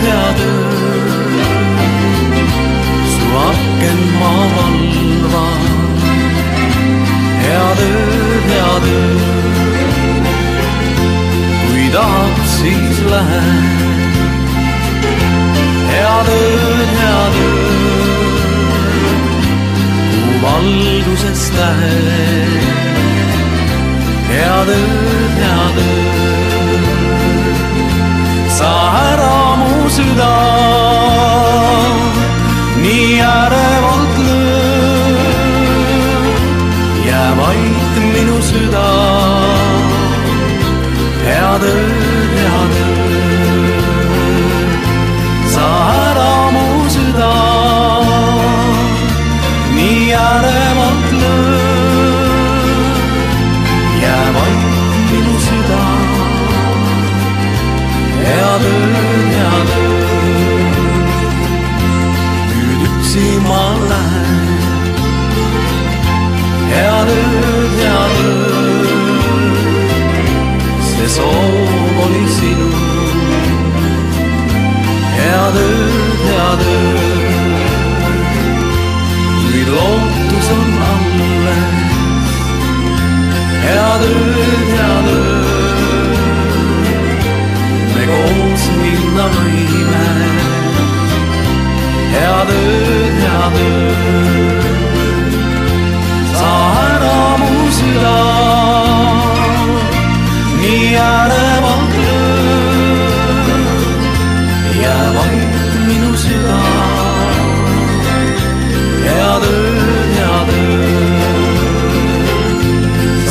head ööd, su aken ma valvan. Head ööd, kui tahad, siis lähe. Head ööd, kuu valguses tähed. Head ööd, sa ära mu süda nii ärevalt löö. Jää vaid minu süda. Head ööd, sa ära mu süda nii ärevalt löö. Jää vaid minu süda. Head ööd, nüüd üksi ma lähen. Head ööd, see soov oli sinu. Head ööd, nüüd lootus on alles. Head ööd, me koos minna võime. Head ööd, sa ära mu süda nii ärevalt löö. Jää vaid minu süda. Head ööd,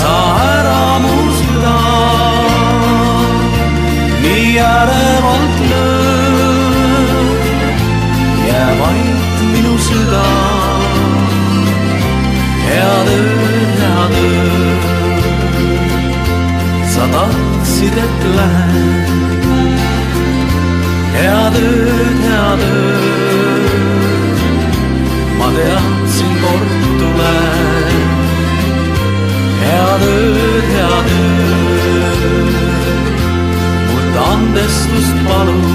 sa ära mu süda nii ärevalt löö. Jää vaid minu süda. Head ööd, sa tahtsid, et lähen. Head ööd, ma teadsin, kord tulen. Head ööd, mult andestust palun.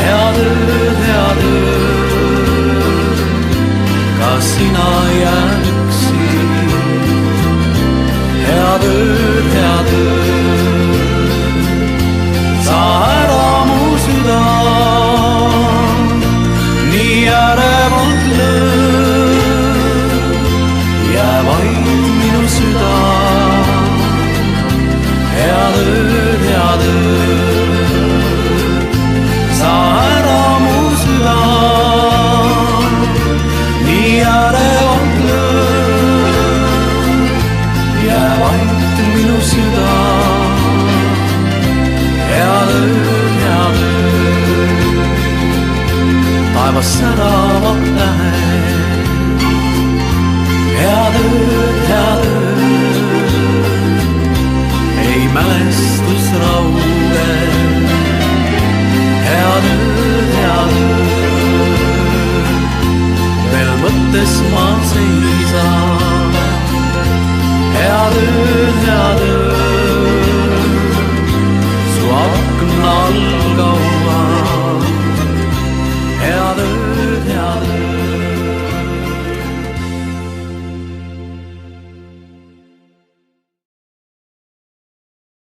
Head ööd, kas sina jääd üksi? Head ööd, sa ära mu süda nii ärevalt löö. Jää vaid minu süda. Head ööd, sa ära mu süda nii ärevalt löö. Jää vaid minu süda. Head ööd, taevas säravad tähed.